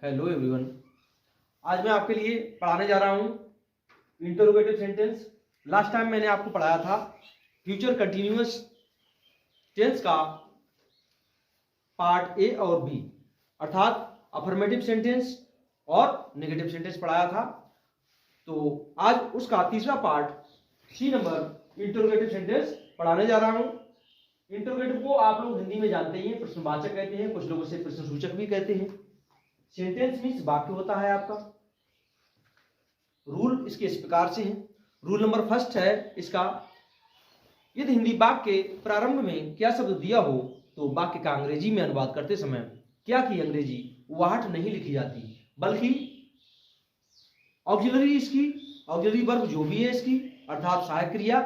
Hello everyone. आज मैं आपके लिए पढ़ाने जा रहा हूँ इंटरोगेटिव सेंटेंस। लास्ट टाइम मैंने आपको पढ़ाया था फ्यूचर कंटिन्यूअस टेंस का पार्ट ए और बी, अर्थात अफर्मेटिव सेंटेंस और नेगेटिव सेंटेंस पढ़ाया था। तो आज उसका तीसरा part C number interrogative sentence पढ़ाने जा रहा हूँ। इंटरोगेटिव को आप लोग हिंदी में जानते ही हैं, प्रश्नवाचक कहते हैं, कुछ लोग इसे प्रश्नसूचक भी कहते हैं। सेंटेंस मीन्स वाक्य होता है आपका। रूल इसके इस प्रकार से है। रूल नंबर फर्स्ट है इसका, यदि हिंदी वाक्य के प्रारंभ में क्या शब्द दिया हो तो वाक्य का अंग्रेजी में अनुवाद करते समय क्या की अंग्रेजी वाहट नहीं लिखी जाती, बल्कि ऑक्सिलरी इसकी ऑक्सिलरी वर्ब जो भी है इसकी, अर्थात सहायक क्रिया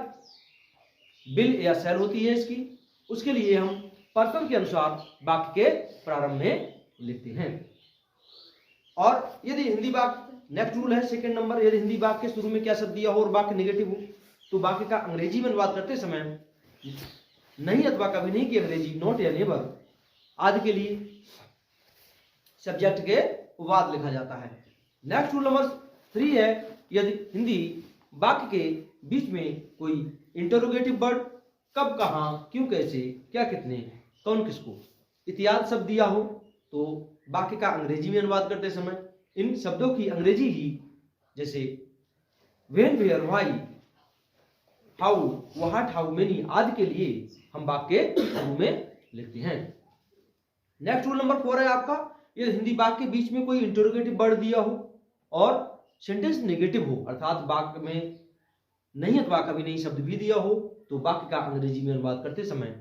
बिल या सेल होती है इसकी, उसके लिए हम पर्सन के अनुसार वाक्य के प्रारंभ में लिखते हैं। और यदि हिंदी वाक्य, नेक्स्ट रूल है सेकंड नंबर, यदि हिंदी वाक्य के शुरू में क्या शब्द दिया हो और वाक्य नेगेटिव हो तो वाक्य का अंग्रेजी में अनुवाद करते समय नहीं अथवा कभी नहीं की अंग्रेजी नॉट या नेवर आदि के लिए सब्जेक्ट के बाद लिखा जाता है। नेक्स्ट रूल नंबर 3 है, यदि हिंदी वाक्य के बीच में कोई इंटरोगेटिव वर्ड कब, कहां, क्यों, कैसे, क्या, कितने, कौन, किसको इत्यादि शब्द दिया हो तो वाक्य का अंग्रेजी में अनुवाद करते समय इन शब्दों की अंग्रेजी ही, जैसे when, where, why, how, what, how many आदि के लिए हम वाक्य के शुरू में लिखते हैं। नेक्स्ट रूल नंबर 4 है आपका, यदि हिंदी वाक्य के बीच में कोई इंटरोगेटिव वर्ड दिया हो और सेंटेंस नेगेटिव हो, अर्थात वाक्य में नहीं अथवा कभी नहीं शब्द भी दिया हो तो वाक्य का अंग्रेजी में अनुवाद करते समय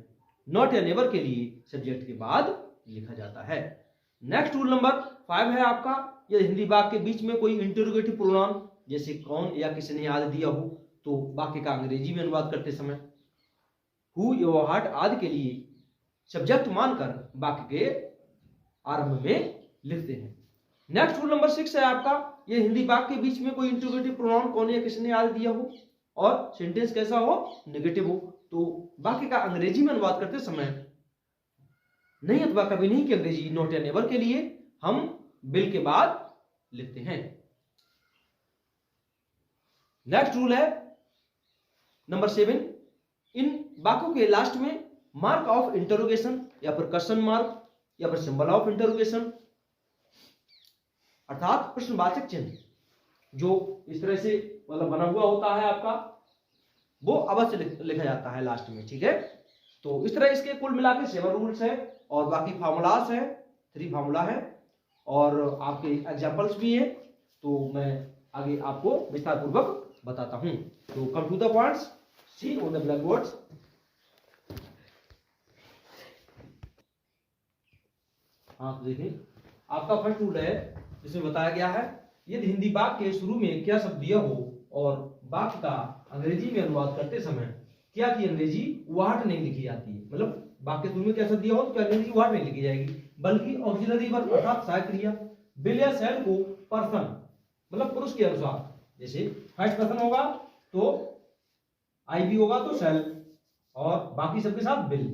नॉट या नेवर के लिए सब्जेक्ट के बाद लिखा जाता है। नेक्स्ट रूल नंबर 5 है आपका, यदि हिंदी वाक्य के बीच में कोई इंटरोगेटिव प्रोनाउन जैसे कौन या किसने आदि दिया हो तो वाक्य का अंग्रेजी में अनुवाद करते समय हु या व्हाट आदि के लिए सब्जेक्ट मानकर वाक्य के आरंभ में लिखते हैं। नेक्स्ट रूल नंबर 6 है आपका, यह हिंदी वाक्य के बीच में कोई इंटरोगेटिव प्रोनाउन कौन या किसने आदि दिया हो और सेंटेंस कैसा हो, नेगेटिव हो तो वाक्य का अंग्रेजी में अनुवाद करते समय नहीं अथवा कभी नहीं की अंग्रेजी नॉट या नेवर के लिए हम बिल के बाद लिखते हैं। नेक्स्ट रूल है नंबर 7, इन वाक्यों के लास्ट में मार्क ऑफ इंटरोगेशन या फिर क्वेश्चन मार्क या फिर सिंबल ऑफ इंटरोगेशन अर्थात प्रश्नवाचक चिन्ह जो इस तरह से मतलब बना हुआ होता है आपका, वो अवश्य लिखा जाता है लास्ट में। ठीक है, तो इस तरह इसके कुल मिलाकर 7 रूल्स है और बाकी फार्मूलास है, 3 फार्मूला है और आपके एग्जांपल्स भी है, तो मैं आगे आपको विस्तार पूर्वक बताता हूं। तो come to the points, see on the black boards. हाँ, देखिए आपका फर्स्ट रूल है जिसमें बताया गया है, यदि हिंदी वाक्य के शुरू में क्या शब्द दिया हो और वाक्य का अंग्रेजी में अनुवाद करते समय क्या की अंग्रेजी वाट नहीं लिखी जाती है, मतलब वाक्य शुरू में क्या शब्द दिया हो तो अंग्रेजी वाट नहीं लिखी जाएगी, बल्कि ऑक्सिलरी वर्ब अर्थात सहायक क्रिया बिल या सेल को पर्सन मतलब पुरुष के अनुसार, जैसे फर्स्ट पर्सन होगा तो आई भी होगा तो सेल और बाकी सबके साथ बिल,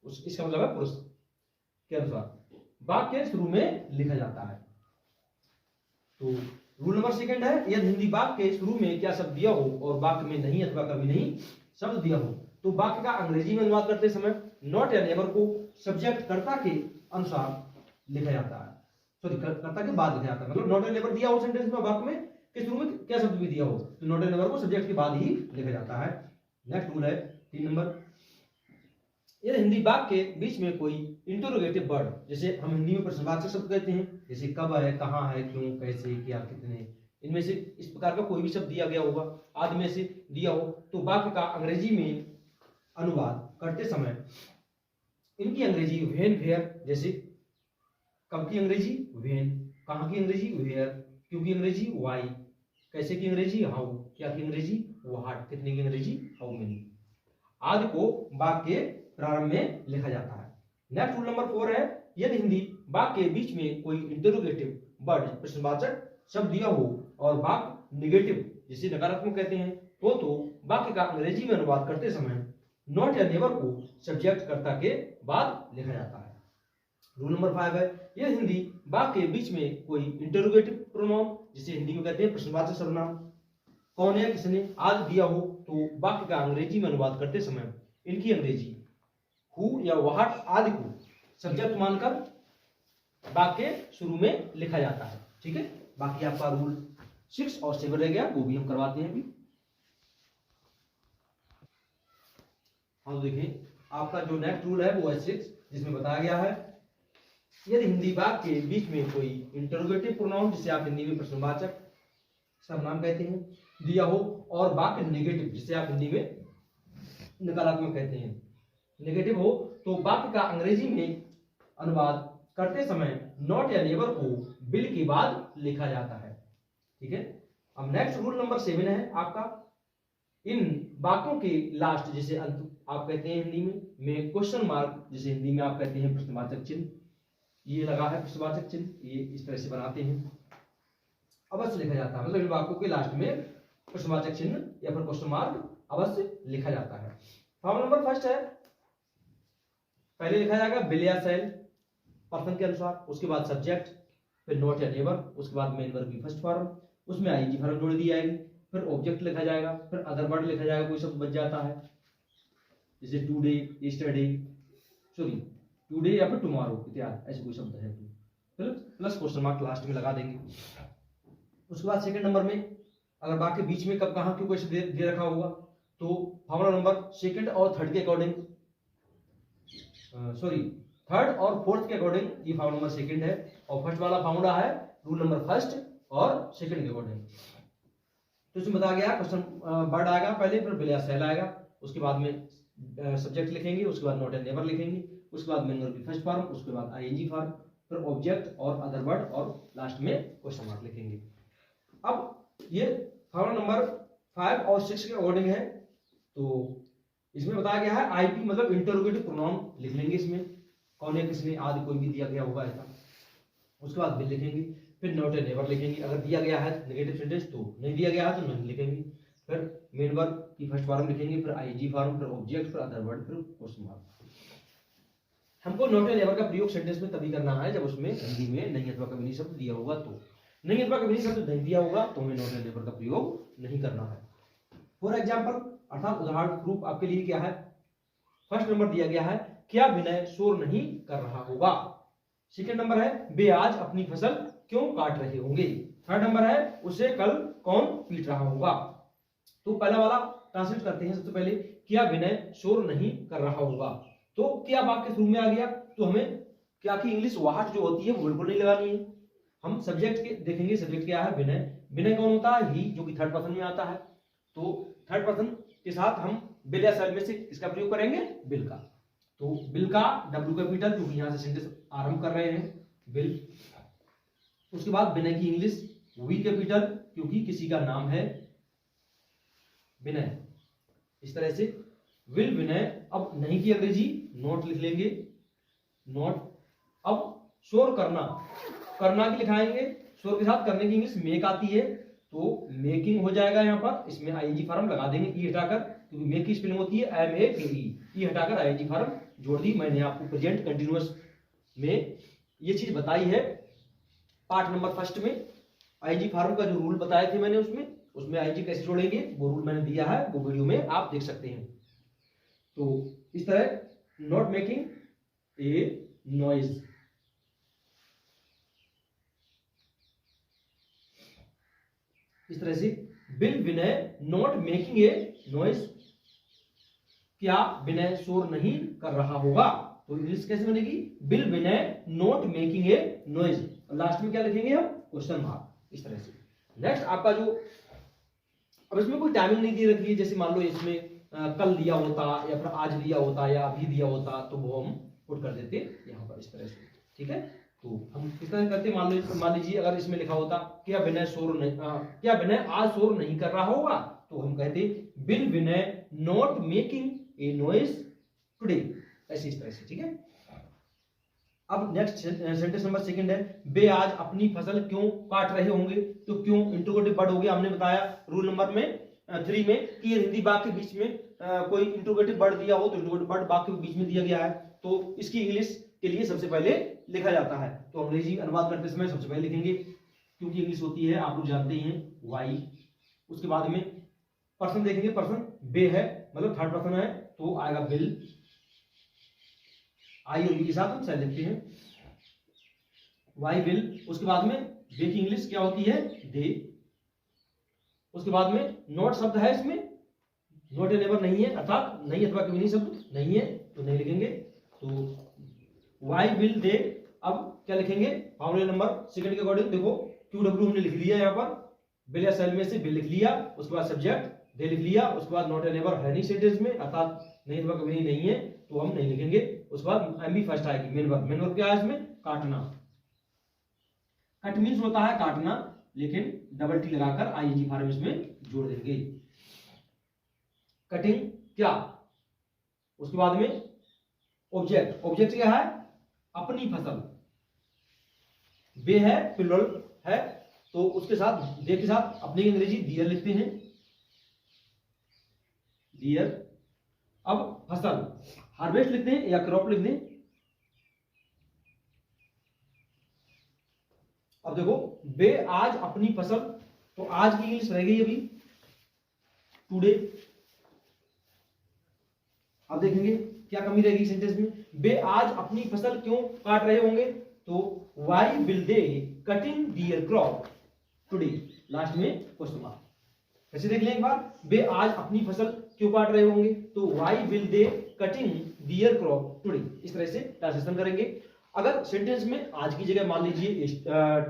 इसका मतलब है पुरुष के अनुसार वाक्य शुरू में लिखा जाता है। तो रूल नंबर 2 है, यदि हिंदी वाक्य के शुरू में क्या शब्द दिया हो और वाक्य में नहीं अथवा कभी नहीं शब्द दिया हो तो वाक्य का अंग्रेजी में अनुवाद करते समय नॉट या नेवर को सब्जेक्ट कर्ता के अनुसार लिखा जाता है, सॉरी कर्ता के बाद लिखा जाता है, मतलब नॉट या नेवर दिया हो सेंटेंस में वाक्य में के शुरू में क्या शब्द भी दिया हो तो नॉट या नेवर को सब्जेक्ट के बाद ही लिखा जाता है। नेक्स्ट रूल है 3 नंबर, यदि हिंदी वाक्य के बीच में कोई इंटरोगेटिव वर्ड, जैसे हम हिंदी में प्रश्नवाचक शब्द कहते हैं, जैसे कब है, कहां है, क्यों, कैसे, क्या, कितने, इनमें से इस प्रकार का कोई भी शब्द दिया गया होगा आदि में से दिया हो तो वाक्य का अंग्रेजी में अनुवाद करते समय इनकी अंग्रेजी व्हेन, वेयर, जैसे कब की अंग्रेजी व्हेन, कहां की अंग्रेजी वेयर, क्यों की अंग्रेजी व्हाई, कैसे की अंग्रेजी हाउ, क्या की अंग्रेजी व्हाट, कितने की अंग्रेजी हाउ मेनी आदि को वाक्य के प्रारंभ में लिखा जाता है। नेक्स्ट रूल नंबर 4 है, यदि हिंदी वाक्य के बीच में कोई इंटरोगेटिव वर्ड प्रश्नवाचक शब्द दिया हो और वाक्य नेगेटिव जिसे नकारात्मक कहते हैं तो वाक्य का अंग्रेजी में अनुवाद करते समय नॉट या नेवर को सब्जेक्ट कर्ता के बाद लिखा जाता है। रूल नंबर 5 है, यदि हिंदी वाक्य के बीच में कोई इंटरोगेटिव प्रोनाउन, जिसे हिंदी में कहते हैं प्रश्नवाचक सर्वनाम, कौन या किसने आदि दिया हो, तो वाक्य का अंग्रेजी में अनुवाद करते समय इनकी अंग्रेजी हु या व्हाट आदि को सब्जेक्ट मानकर वाक्य शुरू में लिखा जाता है। ठीक है, बाकी आपका रूल 6 और 7 रह गया, वो भी हम करवाते हैं अभी। हाँ, देखिए आपका जो नेक्स्ट रूल है वो है 6, जिसमें बताया गया है यदि हिंदी वाक्य के बीच में कोई इंटरोगेटिव प्रोनाउन, जिसे आप हिंदी में प्रश्नवाचक सर्वनाम कहते हैं, दिया हो और वाक्य नेगेटिव, जिसे आप हिंदी में नकारात्मक कहते हैं, नेगेटिव हो, तो वाक्य का अंग्रेजी में अनुवाद करते समय नॉट या नेवर को बिल के बाद लिखा जाता है। ठीक है, अब नेक्स्ट रूल नंबर 7 है आपका, इन वाक्यों के लास्ट, जिसे अंत आप कहते हैं हिंदी में क्वेश्चन मार्क, जिसे हिंदी में आप कहते हैं प्रश्नवाचक चिन्ह, ये लगा है प्रश्नवाचक चिन्ह, ये इस तरह से बनाते हैं, अवश्य लिखा जाता है, मतलब इन वाक्यों के लास्ट में प्रश्नवाचक चिन्ह या फिर क्वेश्चन मार्क अवश्य लिखा जाता है। फॉर्म नंबर फर्स्ट है, पहले लिखा जाएगा बिल या सेल पर्सन के अनुसार, उसके बाद सब्जेक्ट, फिर नॉट या नेवर, उसके बाद मेन वर्ब की फर्स्ट फॉर्म, उसमें आईएनजी फॉर्म जोड़ दी जाएगी, फिर ऑब्जेक्ट लिखा जाएगा, फिर अदर वर्ड लिखा जाएगा, कोई शब्द बच जाता है जैसे टुडे, यस्टरडे, सॉरी टुडे या फिर टुमारो इत्यादि, ऐसे कोई शब्द है तो फिर प्लस क्वेश्चन मार्क लास्ट में लगा देंगे। उसके बाद सेकंड नंबर में अगर वाक्य बीच में कब कहाँ क्यों क्वेश्चन दे रखा होगा, तो फार्मूला नंबर सेकंड और थर्ड के अकॉर्डिंग, सॉरी थर्ड और फोर्थ के अकॉर्डिंग ये फार्मूला नंबर सेकंड है, और फर्स्ट वाला फार्मूला है रूल नंबर फर्स्ट और सेकंड के अकॉर्डिंग। तो इसमें बताया गया क्वेश्चन वर्ड आएगा पहले, फिर बिल या सेल आएगा, उसके बाद में सब्जेक्ट लिखेंगे, उसके बाद नॉट एंड नेवर लिखेंगे, उसके बाद मेन वर्ब की फर्स्ट फॉर्म, उसके बाद आईएनजी फॉर्म, फिर ऑब्जेक्ट और अदर वर्ड, और लास्ट में क्वेश्चन मार्क लिखेंगे। अब ये फार्मूला नंबर 5 और 6 के अकॉर्डिंग है, तो इसमें बताया गया है आईपी मतलब इंटरोगेटिव प्रोनाउन लिख लेंगे, इसमें कौन है किसने आदि कोई भी दिया गया होगा ऐसा, उसके बाद बिल लिखेंगे, फिर नॉट एंड नेवर लिखेंगे, अगर दिया गया है नेगेटिव सेंटेंस तो नहीं दिया गया है तो नहीं लिखेंगे, फिर मेन वर्ब की फर्स्ट फॉर्म लिखेंगे, फिर आईजी फॉर्म, फिर ऑब्जेक्ट, फिर अदर वर्ड, फिर क्वेश्चन मार्क। हमको नॉट एंड नेवर का प्रयोग सेंटेंस में तभी करना है जब उसमें हिंदी में नहीं अथवा कभी नहीं शब्द दिया होगा, तो नहीं अथवा कभी नहीं शब्द नहीं दिया होगा तो हमें नॉट एंड नेवर का प्रयोग नहीं करना है। फॉर एग्जाम्पल अर्थात उदाहरण रूप आपके लिए क्या है, फर्स्ट नंबर दिया गया है क्या विनय शोर नहीं कर रहा होगा, सेकंड नंबर है वे आज अपनी फसल क्यों काट रहे होंगे, थर्ड नंबर है उसे कल कौन पीट रहा होगा। तो पहला वाला ट्रांसलेट करते हैं सबसे पहले, क्या विनय शोर नहीं कर रहा होगा, तो क्या वाक्य शुरू में आ गया, तो हमें क्या की इंग्लिश वाहट जो होती है वो बिल्कुल नहीं लगानी है, हम सब्जेक्ट के देखेंगे, सब्जेक्ट क्या है विनय, विनय कौन होता है ही, जो कि थर्ड पर्सन में आता है, तो थर्ड पर्सन के साथ हम बिल या सेल में से किसका प्रयोग करेंगे, बिल का, तो बिल का डब्ल्यू कैपिटल, क्योंकि यहां से सेंटेंस आरंभ कर रहे हैं बिल, उसके बाद विनय की इंग्लिश वी कैपिटल, क्योंकि किसी का नाम है विनय, इस तरह से विल विनय। अब नहीं की अंग्रेजी नोट लिख लेंगे, नोट। अब शोर करना, करना की लिखाएंगे, शोर के साथ करने की इंग्लिश मेक आती है तो मेकिंग हो जाएगा, यहाँ पर इसमें आईएनजी फॉर्म लगा देंगे, ई हटाकर, क्योंकि मेक की स्पेलिंग होती है MEKE, ई हटाकर आईएनजी फॉर्म जोड़ दी। मैंने आपको प्रेजेंट कंटिन्यूअस में ये चीज बताई है, पार्ट नंबर फर्स्ट में आईएनजी फॉर्म का जो रूल बताए थे मैंने, उसमें आईएनजी कैसे जोड़ेंगे वो रूल मैंने दिया है, वो वीडियो में आप देख सकते हैं। तो इस तरह नॉट मेकिंग ए नॉइज, इस तरह से bill Vinay not making a noise, क्या विनय शोर नहीं कर रहा होगा, तो इंग्लिश कैसे बनेगी, bill Vinay not making a noise, last में क्या लिखेंगे हम, क्वेश्चन मार्क, इस तरह से। नेक्स्ट आपका जो, अब इसमें कोई टाइमिंग नहीं दी रखी है, जैसे मान लो इसमें कल दिया होता या फिर आज दिया होता या अभी दिया होता तो वो हम पुट कर देते यहाँ पर इस तरह से, ठीक है। तो हम किस तरह करते, मान लीजिए अगर इसमें लिखा होता क्या विनय शोर नहीं, क्या विनय आज शोर नहीं कर रहा होगा, तो हम कहते bill Vinay not making a noise today, ऐसे इस तरह से, ठीक है। अब नेक्स्ट सेंटेंस नंबर सेकंड है, वे आज अपनी फसल क्यों काट रहे होंगे, तो क्यों इंटरोगेटिव वर्ड हो गया, हमने बताया रूल नंबर में 3 में कि हिंदी वाक्य के बीच में कोई इंटरोगेटिव वर्ड दिया हो तो इंटरोगेटिव वर्ड वाक्य के बीच में दिया गया है, तो इसकी इंग्लिश के लिए सबसे पहले लिखा जाता है। तो अंग्रेजी अनुवाद करते समय सबसे पहले लिखेंगे, क्योंकि इंग्लिश होती है आप लोग जानते ही हैं, वाई। उसके बाद में पर्सन देखेंगे, पर्सन बे है मतलब थर्ड पर्सन है तो आएगा बिल, आई और बी के साथ हम सेल लिखते हैं, वाई बिल। उसके बाद में बे की इंग्लिश क्या होती है, दे। उसके बाद में नॉट शब्द है इसमें, नॉट ए नेबर नहीं है, अर्थात नहीं अथवा कभी नहीं शब्द नहीं है तो नहीं लिखेंगे, तो वाई विल दे। अब क्या लिखेंगे, फॉर्मूला नंबर सेकंड के अकॉर्डिंग देखो, क्यू डब्ल्यू हमने लिख लिया यहाँ पर, बिल या सेल में से बिल लिख लिया, उसके बाद सब्जेक्ट दे लिख लिया, उसके बाद नॉट ए नेबर है नहीं सेंटेंस में, अर्थात नहीं अथवा कभी नहीं है तो हम नहीं लिखेंगे। उसके बाद एमबी फर्स्ट आएगी, मेन वर्ब। मेन वर्ब क्या है इसमें, काटना। कट मीन्स होता है काटना, लेकिन डबल टी लगाकर आईएनजी फॉर्म इसमें जोड़ देंगे, कटिंग क्या। उसके बाद में ऑब्जेक्ट, ऑब्जेक्ट क्या है, अपनी फसल। बे है प्लूरल है तो उसके साथ दे के साथ अपनी अंग्रेजी डियर लिखते हैं, डियर। अब फसल हार्वेस्ट लिखते हैं या क्रॉप लिख दें। अब देखो बे आज अपनी फसल, तो आज की इंग्लिश रह गई अभी टुडे। अब देखेंगे क्या कमी रहेगी सेंटेंस में, बे आज अपनी फसल क्यों काट रहे होंगे, तो why will they cutting their crop today, last में क्वेश्चन मार्क। ऐसे देख लें एक बार, बे आज अपनी फसल क्यों काट रहे होंगे, तो why will they cutting their crop today. इस तरह से ट्रांसलेशन करेंगे। अगर सेंटेंस में आज की जगह मान लीजिए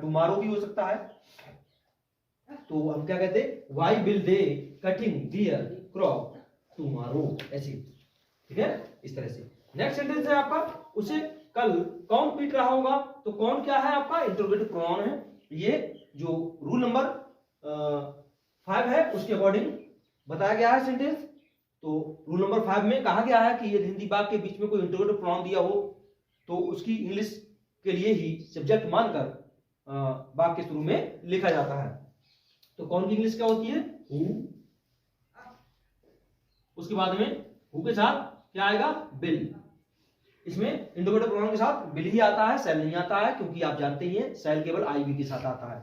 टुमारो भी हो सकता है, तो हम क्या कहते हैं, why will they cutting their crop tomorrow, ऐसे, ठीक है, इस तरह से। नेक्स्ट सेंटेंस है आपका, उसे कल कौन पीट रहा होगा, तो कौन क्या है आपका, इंटरोगेटिव प्रोनाउन है। ये जो रूल नंबर 5 है उसके अकॉर्डिंग बताया गया है सेंटेंस। तो रूल नंबर 5 में कहा गया है कि यदि हिंदी वाक्य के बीच में कोई इंटरोगेटिव प्रोनाउन दिया हो तो उसकी इंग्लिश के लिए ही सब्जेक्ट मानकर वाक्य शुरू में लिखा जाता है। तो कौन की इंग्लिश क्या होती है, हु। उसके बाद में हु के साथ क्या आएगा, बिल। इसमें इंटरोगेटिव प्रोनाउन के साथ बिल ही आता है, सेल नहीं आता है, क्योंकि आप जानते ही हैं सेल केवल आईवी के साथ आता है।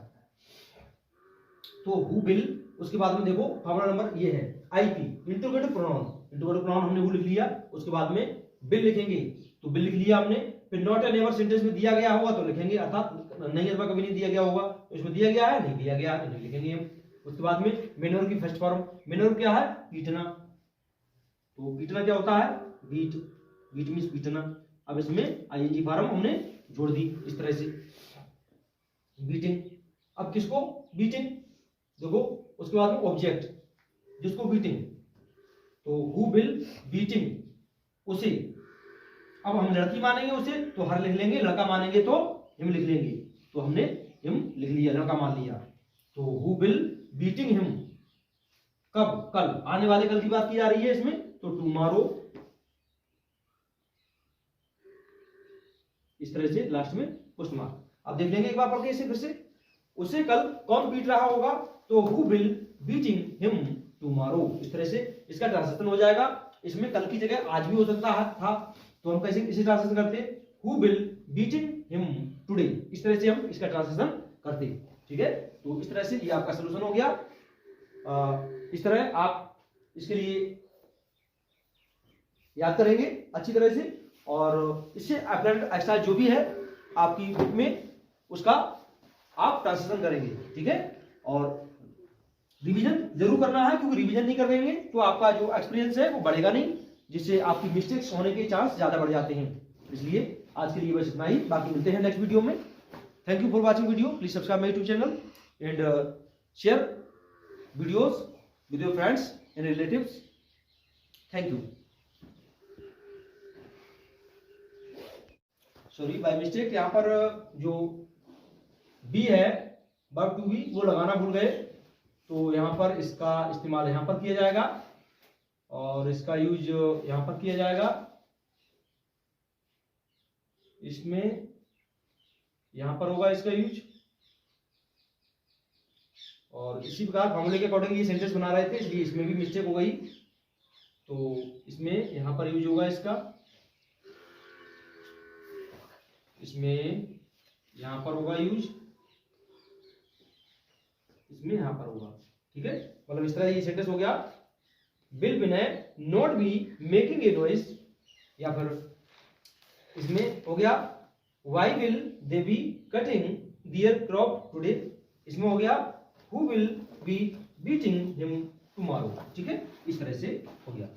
तो हु बिल। उसके बाद में देखो फॉर्मूला नंबर ये है IP, interrogative pronoun. Interrogative pronoun हमने हु लिख लिया, उसके बाद में बिल लिखेंगे, तो बिल लिख लिया हमने। फिर नॉट ए नेवर सेंटेंस में दिया गया होगा तो लिखेंगे, अर्थात नहीं अथवा कभी नहीं दिया गया होगा, तो इसमें दिया गया है नहीं दिया गया है तो नहीं लिखेंगे हम। उसके बाद में मेनर की फर्स्ट फॉर्म, मेनर क्या है, पीटना। तो पीटना क्या होता है, बीट, बीट मींस पीटना। अब इसमें आईएनजी फॉर्म हमने जोड़ दी इस तरह से, बीटिंग। अब किसको बीटिंग, देखो उसके बाद में ऑब्जेक्ट जिसको बीटिंग, तो हु विल बीटिंग उसे। अब हम लड़की मानेंगे उसे तो हर लिख लेंगे, लड़का मानेंगे तो हिम लिख लेंगे, तो हमने हिम लिख लिया, लड़का मान लिया। तो हु विल बीटिंग हिम, कब, कल, आने वाले कल की बात की जा रही है इसमें, तो टुमारो, इस तरह से लास्ट में क्वेश्चन मार्क। अब देख लेंगे एक बार पढ़ के इसे फिर से, उसे कल कौन बीट रहा होगा, तो who will beating him tomorrow. इस तरह से इसका ट्रांसलेशन हो जाएगा। इसमें कल की जगह आज भी हो सकता था, तो हम कैसे इसे ट्रांसलेशन करते हैं, who will beating him today. इस तरह से हम इसका ट्रांसलेशन करते हैं, ठीक है। तो इस तरह से ये आपका सोल्यूशन हो गया। इस तरह आप इसके लिए याद करेंगे अच्छी तरह से, और इससे अपेरेंट एक्स्ट्रा जो भी है आपकी बुक में उसका आप ट्रांसलेशन करेंगे, ठीक है। और रिवीजन जरूर करना है, क्योंकि रिवीजन नहीं करेंगे तो आपका जो एक्सपीरियंस है वो बढ़ेगा नहीं, जिससे आपकी मिस्टेक्स होने के चांस ज्यादा बढ़ जाते हैं। इसलिए आज के लिए बस इतना ही, बाकी मिलते हैं नेक्स्ट वीडियो में। Thank you for watching video, please subscribe my YouTube channel and share videos with your friends and relatives. Thank you. Sorry by mistake यहाँ पर जो बी है वर्ब टू बी वो लगाना भूल गए, तो यहाँ पर इसका इस्तेमाल यहाँ पर किया जाएगा और इसका यूज यहाँ पर किया जाएगा। इसमें यहाँ पर होगा इसका यूज, और इसी प्रकार फॉर्मूले के अकॉर्डिंग ये सेंटेंस बना रहे थे, इसलिए इसमें भी मिस्टेक हो गई। तो इसमें यहाँ पर यूज होगा इसका, इसमें यहां पर होगा यूज, इसमें यहां पर होगा। ठीक है, मतलब इस तरह ये सेंटेंस हो गया। Will Vinay not be making a noise, या फिर इसमें हो गया why will they be cutting their crop today, इसमें हो गया who will be beating him tomorrow. ठीक है, इस तरह से हो गया।